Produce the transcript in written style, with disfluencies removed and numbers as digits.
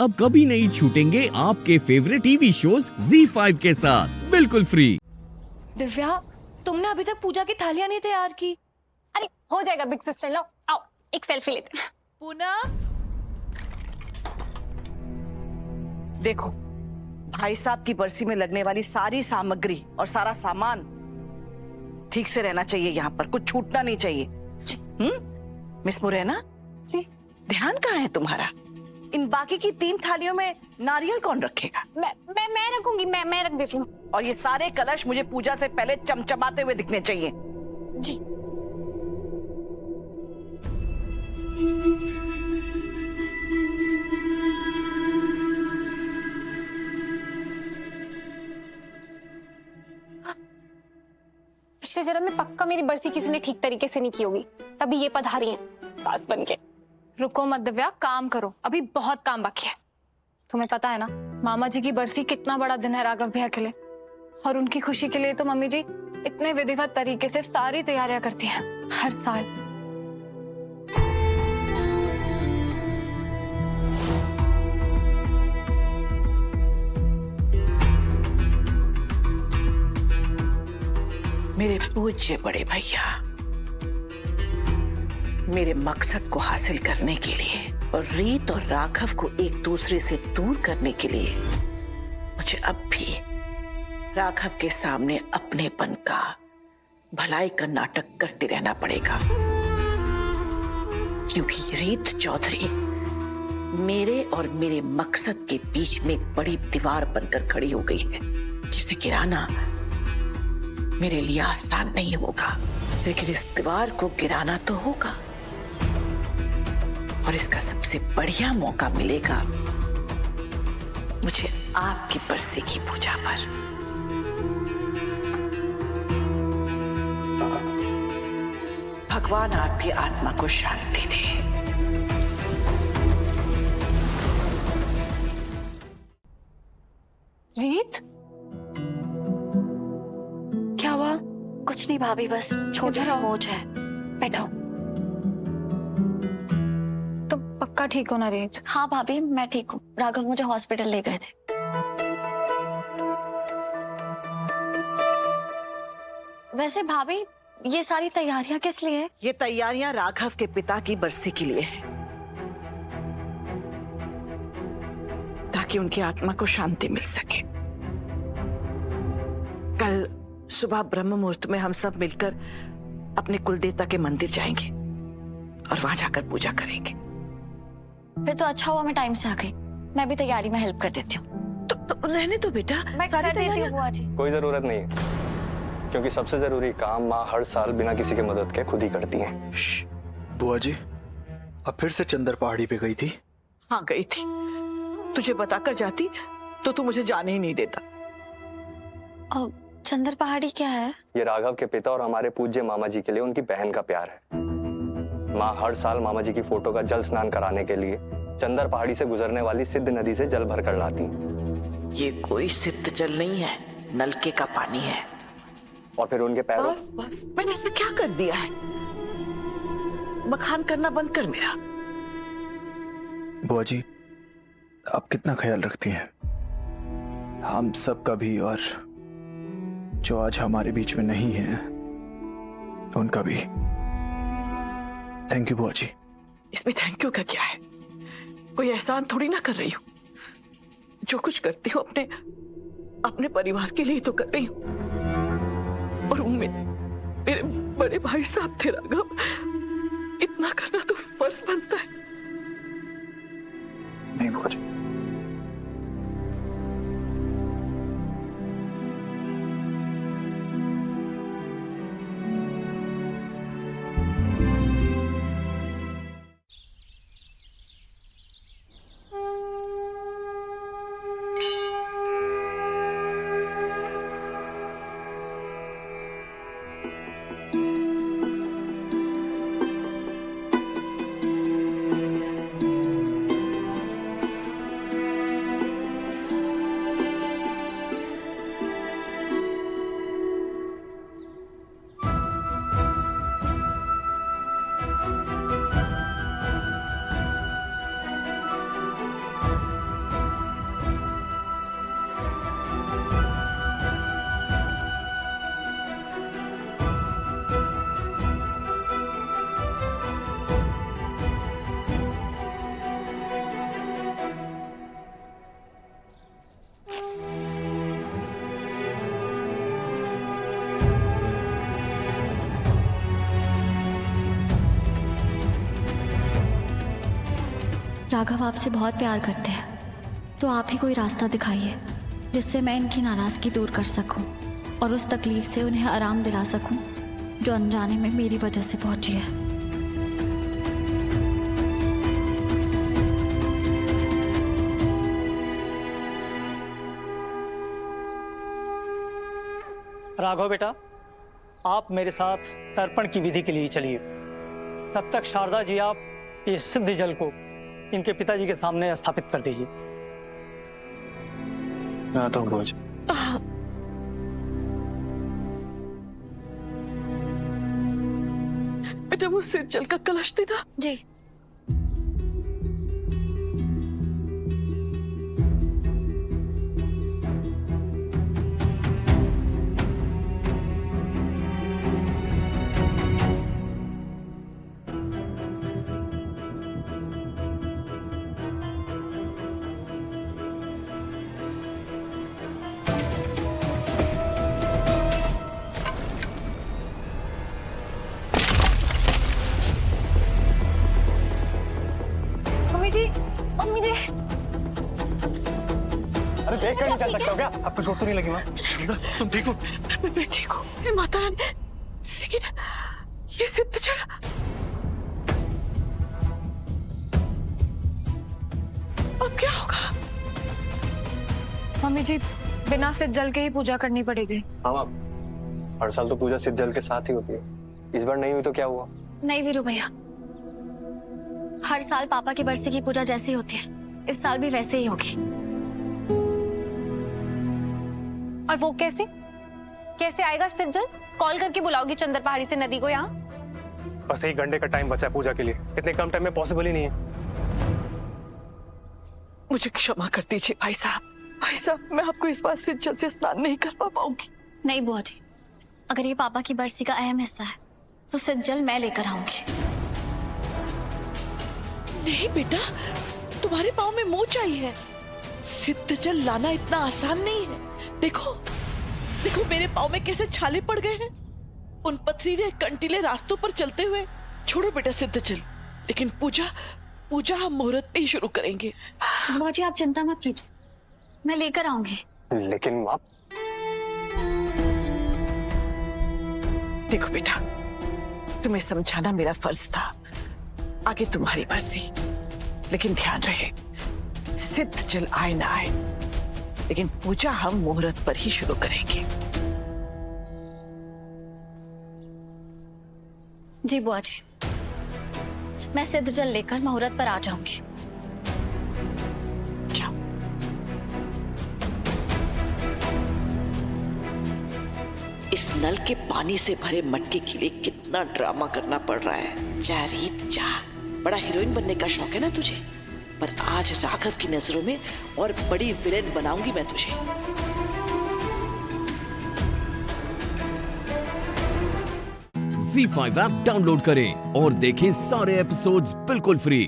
अब कभी नहीं छूटेंगे आपके फेवरेट टीवी शोज ZEE5 के साथ बिल्कुल फ्री। दिव्या, तुमने अभी तक पूजा की थालियां नहीं तैयार की। अरे हो जाएगा बिग सिस्टर, लो आओ एक सेल्फी लेते हैं। पूनम, देखो भाई साहब की बरसी में लगने वाली सारी सामग्री और सारा सामान ठीक से रहना चाहिए, यहाँ पर कुछ छूटना नहीं चाहिए। मिस मुरैना जी ध्यान कहाँ है तुम्हारा? इन बाकी की 3 थालियों में नारियल कौन रखेगा? मैं रखूंगी, मैं रख देती हूँ। और ये सारे कलश मुझे पूजा से पहले चमचमाते हुए दिखने चाहिए। जी पिछले जन्म में पक्का मेरी बरसी किसी ने ठीक तरीके से नहीं की होगी, तभी ये पधारी हैं सास बन के। रुको मत दिव्या, काम करो, अभी बहुत काम बाकी है। तुम्हें पता है ना मामा जी की बरसी कितना बड़ा दिन है राघव भैया के लिए, और उनकी खुशी के लिए तो मम्मी जी इतने विधिवत तरीके से सारी तैयारियां करती हैं हर साल। मेरे पूज्य बड़े भैया, मेरे मकसद को हासिल करने के लिए और रीत और राघव को एक दूसरे से दूर करने के लिए मुझे अब भी राघव के सामने अपनेपन का, भलाई का नाटक करते रहना पड़ेगा, क्योंकि रीत चौधरी मेरे और मेरे मकसद के बीच में एक बड़ी दीवार बनकर खड़ी हो गई है, जिसे गिराना मेरे लिए आसान नहीं होगा, लेकिन इस दीवार को गिराना तो होगा। और इसका सबसे बढ़िया मौका मिलेगा मुझे आपकी बरसी की पूजा पर। भगवान आपकी आत्मा को शांति दे। रीत, क्या हुआ? कुछ नहीं भाभी, बस छोटी सी मोच है। बैठो। तुम पक्का ठीक हो ना रीत? हाँ भाभी मैं ठीक हूँ, राघव मुझे हॉस्पिटल ले गए थे। वैसे भाभी ये सारी तैयारियां किस लिए? ये तैयारियां राघव के पिता की बरसी के लिए है, ताकि उनकी आत्मा को शांति मिल सके। कल सुबह ब्रह्म मुहूर्त में हम सब मिलकर अपने कुलदेवता के मंदिर जाएंगे और वहां जाकर पूजा करेंगे। फिर तो अच्छा हुआ मैं टाइम से आ गई, मैं भी तैयारी में हेल्प कर देती हूँ। तो रहने तो बेटा, मैं सारी कर देती हूँ तैयारियां। बुआ जी। कोई जरूरत नहीं है, क्योंकि सबसे जरूरी काम माँ हर साल बिना किसी के मदद के खुद ही करती हैं। बुआ जी, अब फिर से चंदर पहाड़ी पे गई थी? हाँ गई थी, तुझे बताकर जाती तो तू मुझे जाने ही नहीं देता। चंदर पहाड़ी क्या है? ये राघव के पिता और हमारे पूज्य मामा जी के लिए उनकी बहन का प्यार है। माँ हर साल मामा जी की फोटो का जल स्नान कराने के लिए चंदर पहाड़ी से गुजरने वाली सिद्ध नदी से जल भर कर लाती। ये कोई सिद्ध जल नहीं है, नलके का पानी है। और फिर उनके पैरों बस मैंने ऐसा क्या कर दिया है? बखान करना बंद कर मेरा। बुआ जी, आप कितना ख्याल रखती हैं हम सब का भी, और जो आज हमारे बीच में नहीं है उनका भी। थैंक यू बुआ जी। इसमें थैंक यू का क्या है? कोई एहसान थोड़ी ना कर रही हूँ, जो कुछ करती हूँ अपने परिवार के लिए तो कर रही हूँ। और मेरे बड़े भाई साहब थे राघव, इतना करना तो फर्ज बनता है। नहीं बुआ जी, राघव आपसे बहुत प्यार करते हैं, तो आप ही कोई रास्ता दिखाइए जिससे मैं इनकी नाराज़गी दूर कर सकूं और उस तकलीफ से उन्हें आराम दिला सकूं जो अनजाने में मेरी वजह से पहुंची है। राघव बेटा, आप मेरे साथ तर्पण की विधि के लिए चलिए। तब तक शारदा जी आप ये सिद्ध जल को इनके पिताजी के सामने स्थापित कर दीजिए। मैं आता हूँ बुआ जी। बेटा वो सिर जल का कलश देना। जी। मम्मी जी, मम्मी जी। अरे देख कर नहीं चल सकते हो क्या? आपको चोट तो नहीं लगी माँ? तुम ठीक हो? मैं ठीक हूँ। हे माता रानी, लेकिन ये सिद्ध जल अब क्या होगा? मम्मी जी, बिना सिद्ध जल के ही पूजा करनी पड़ेगी। हाँ माँ, हर साल तो पूजा सिद्ध जल के साथ ही होती है। इस बार नहीं हुई तो क्या हुआ? नहीं वीरू भैया, हर साल पापा की बरसी की पूजा जैसी होती है, इस साल भी वैसे ही होगी। और वो कैसे कैसे आएगा सिद्ध जल? कॉल करके बुलाओगी चंदर पहाड़ी से नदी को यहाँ? बस 1 घंटे का टाइम बचा है पूजा के लिए, इतने कम टाइम में पॉसिबल ही नहीं है। मुझे क्षमा कर दीजिए भाई साहब। भाई साहब, मैं आपको इस बार सिद्ध जल से स्नान नहीं करवा पाऊंगी। नहीं बुआ जी, अगर ये पापा की बरसी का अहम हिस्सा है तो सिद्ध जल मैं लेकर आऊंगी। नहीं बेटा, तुम्हारे पाँव में मोच आई है। सिद्ध जल लाना इतना आसान नहीं है। देखो देखो मेरे पाँव में कैसे छाले पड़ गए हैं उन पथरीले कंटीले रास्तों पर चलते हुए। छोड़ो बेटा सिद्ध जल, लेकिन पूजा हम मुहूर्त पे ही शुरू करेंगे। बुआ जी आप चिंता मत कीजिए, मैं लेकर आऊंगी। लेकिन माँ, देखो बेटा, तुम्हें समझाना मेरा फर्ज था। आगे तुम्हारी मर्जी, लेकिन ध्यान रहे सिद्ध जल आए ना आए, लेकिन पूजा हम मुहूर्त पर ही शुरू करेंगे। जी बुआ जी, मैं सिद्ध जल लेकर मुहूर्त पर आ जाऊंगी। जाओ। इस नल के पानी से भरे मटके के लिए कितना ड्रामा करना पड़ रहा है। जा रीत जा, बड़ा हीरोइन बनने का शौक है ना तुझे, पर आज राघव की नजरों में और बड़ी विलेन बनाऊंगी मैं तुझे। Z5 ऐप डाउनलोड करें और देखें सारे एपिसोड्स बिल्कुल फ्री।